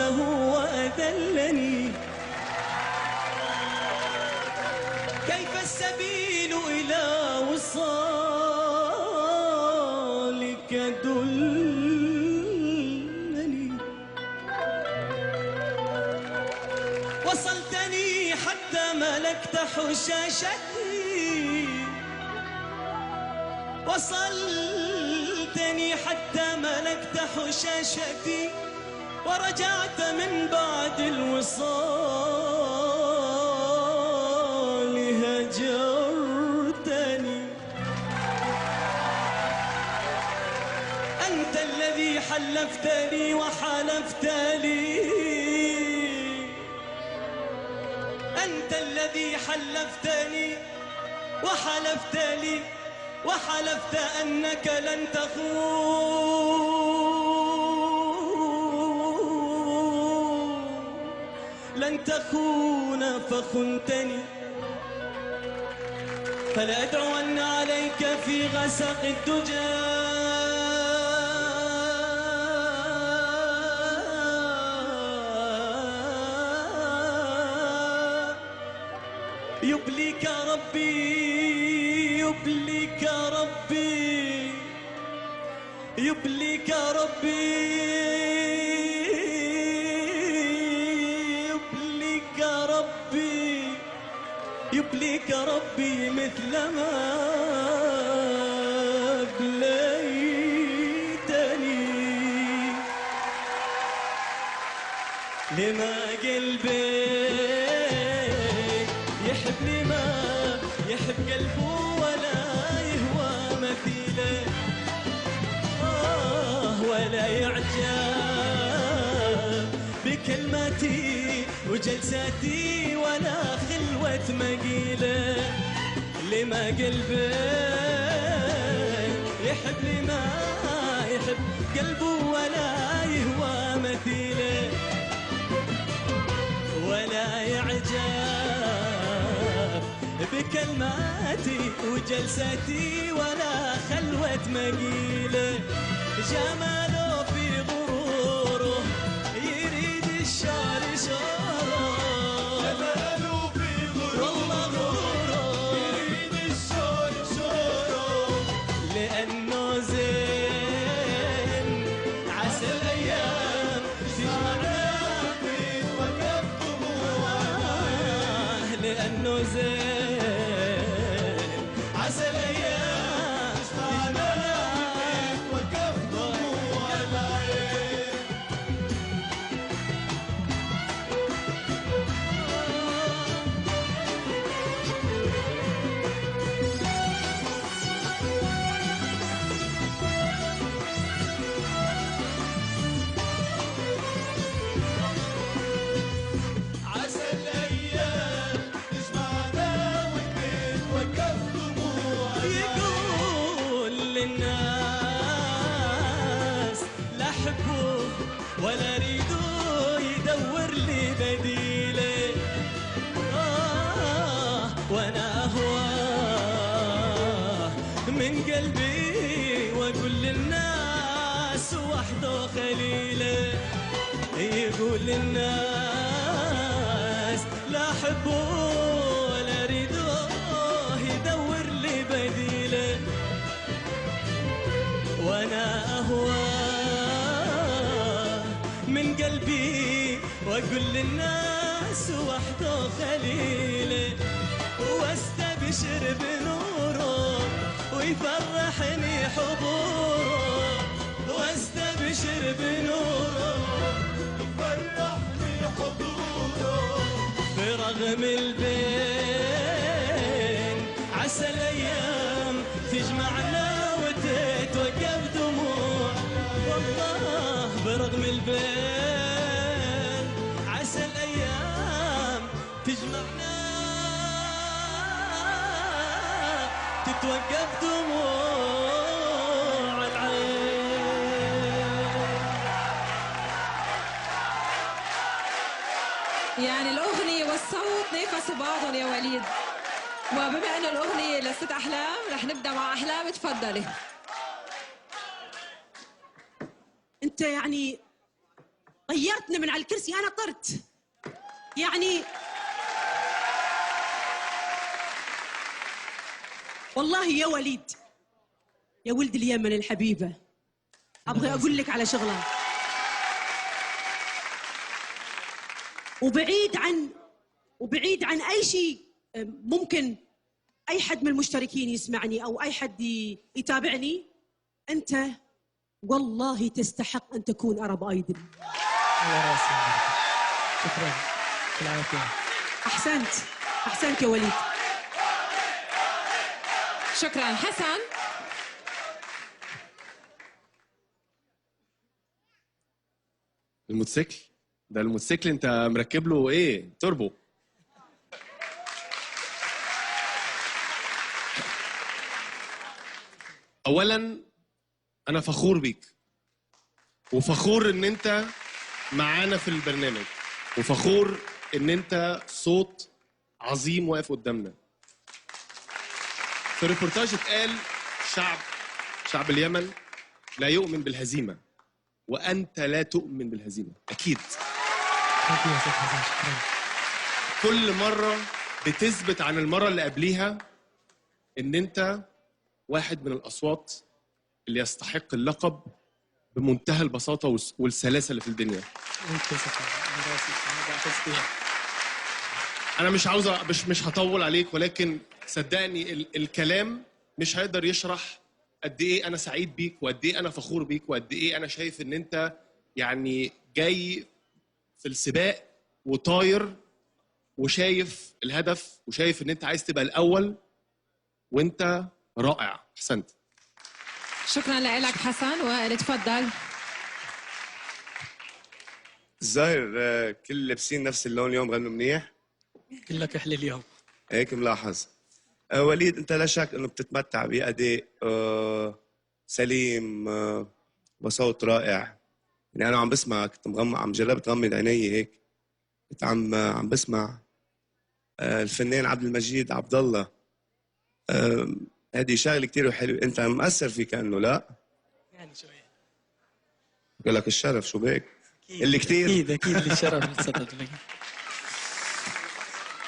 خانه وأذلني. كيف السبيل إلى وصالك دلني. وصلتني حتى ملكت حشاشتي، وصلتني حتى ملكت حشاشتي، ورجعت من بعد الوصال هجرتني. أنت الذي حلفت لي وحلفت لي، أنت الذي حلفتني وحلفت لي، وحلفت أنك لن تخون فخنتني. فلأدعون عليك في غسق الدجى، يبليك ربي، يبليك ربي، يبليك ربي، يبليك ربي، يبليك ربي مثل ما بليتني. لما قلبي يحب لما يحب قلبه ولا يهوى مثيله، ولا يعجب بكلماتي وجلساتي ولا خلوة مقيله. لما قلبي يحب لما يحب قلبه ولا يهوى مثيله، ولا يعجب بكلماتي وجلساتي ولا خلوة مقيله. جماله في غروره يريد الشعر شعره، جماله في غروره يريد الشعر شعره. لأنه زين عسى الأيام تجمعنا وقف دموعه، لأنه زين عسى الأيام تجمعنا وقف دموع العين. عسى الأيام تجمعنا وقف دموع يقول للناس لا أحبه ولا أريده يدور لي بديله، وأنا أهواه من قلبي وأقول للناس وحده خليله. يقول للناس لا أحبه ولا أريده يدور لي بديله، وأنا أهواه من قلبي وأقول للناس وحده خليله. واستبشر بنوره ويفرحني حضوره، واستبشر بنوره ويفرحني حضوره. برغم البين عسى الأيام تجمعنا وتتوقف دموع، والله برغم البين عسى الأيام تجمعنا تتوقف دموع العين. يعني الأغنية والصوت نافسوا بعضهم يا وليد. وبما أنه الأغنية لست أحلام رح نبدأ مع أحلام. تفضلي. أنت يعني طيرتنا من على الكرسي، انا طرت يعني. والله يا وليد، يا ولد اليمن الحبيبه، ابغى اقول لك على شغله. وبعيد عن اي شيء ممكن اي حد من المشتركين يسمعني او اي حد يتابعني، انت والله تستحق ان تكون ارب ايدل. على راسي. شكرا. بالعافيه. احسنت يا وليد. شكرا. حسن. الموتوسيكل ده، الموتوسيكل انت مركب له ايه؟ توربو. اولا انا فخور بيك، وفخور ان انت معانا في البرنامج، وفخور ان انت صوت عظيم واقف قدامنا. في الريبورتاج اتقال شعب اليمن لا يؤمن بالهزيمه، وانت لا تؤمن بالهزيمه اكيد. كل مره بتثبت عن المره اللي قبليها ان انت واحد من الاصوات اللي يستحق اللقب بمنتهى البساطه والسلاسه اللي في الدنيا. انا مش هطول عليك، ولكن صدقني الكلام مش هيقدر يشرح قد ايه انا سعيد بيك، وقد ايه انا فخور بيك، وقد ايه انا شايف ان انت يعني جاي في السباق وطاير وشايف الهدف، وشايف ان انت عايز تبقى الاول، وانت رائع. احسنت. شكرا لك حسن. وائل اتفضل. الظاهر كل لابسين نفس اللون اليوم، غنوا منيح. كلك احلى اليوم. هيك ملاحظ. وليد، انت لا شك انه بتتمتع باداء سليم وصوت رائع. يعني انا عم بسمعك، كنت مغمض، عم جربت غمض عيني هيك، كنت عم بسمع الفنان عبد المجيد عبد الله. هذه شغله كثير حلوه. انت مأثر فيه كانه لا؟ يعني شويه. بقول لك الشرف، شو بك؟ اللي كثير اكيد اللي شرف صدق.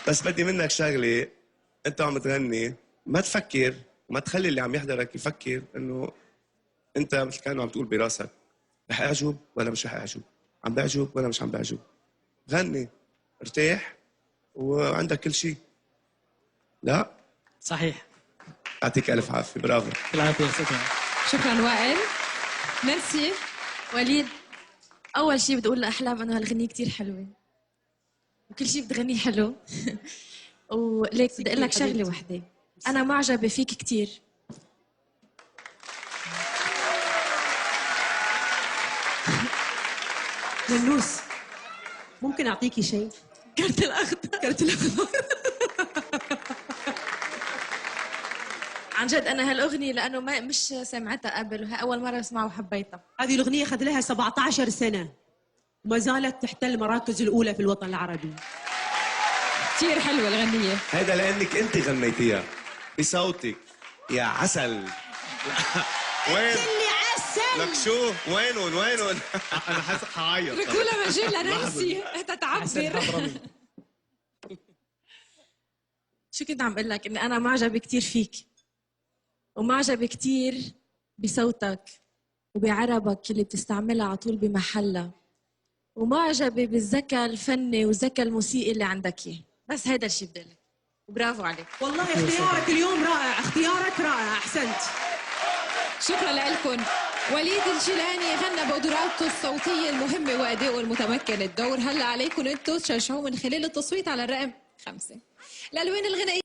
بس بدي منك شغله، انت عم تغني ما تفكر وما تخلي اللي عم يحضرك يفكر انه انت مثل كانه عم تقول براسك رح اعجب ولا مش رح اعجب، عم بعجب ولا مش عم بعجب. غني، ارتاح، وعندك كل شيء. لا صحيح. يعطيك الف عافيه. برافو. بالعافيه. شكرا وائل. نانسي. وليد، أول شيء بدي أقول لأحلام إنه هالغنية كتير حلوة وكل شيء بتغنيه حلو. وليك بدي أقول لك شغلة وحدة، أنا معجبة فيك كتير. ننوس، ممكن أعطيكي شيء؟ كرت الأخضر. عن جد أنا هالأغنية لأنه مش سمعتها قبل، وهي أول مرة أسمعها وحبيتها. هذه الأغنية أخذ لها 17 سنة وما زالت تحتل المراكز الأولى في الوطن العربي. كثير حلوة الغنية. هذا لأنك أنت غنيتيها بصوتك يا عسل. وين؟ اللي عسل. لك شو؟ وينهم؟ انا حاسس هعيط. ركولا مجال لنانسي تتعبر. شو كنت عم بقول لك؟ إني أنا معجبة كتير فيك، ومعجبة كتير بصوتك وبعربك اللي بتستعملها على طول بمحلها، ومعجبة بالذكاء الفني والذكاء الموسيقي اللي عندك اياه. بس هيدا الشيء بدي لك، وبرافو عليك. والله اختيارك اليوم رائع، اختيارك رائع. احسنت. شكرا لكم. وليد الجيلاني غنى بقدراته الصوتية المهمة وأدائه المتمكن. الدور هلا عليكم انتم تشجعوه من خلال التصويت على الرقم 5. الألوان الغنائية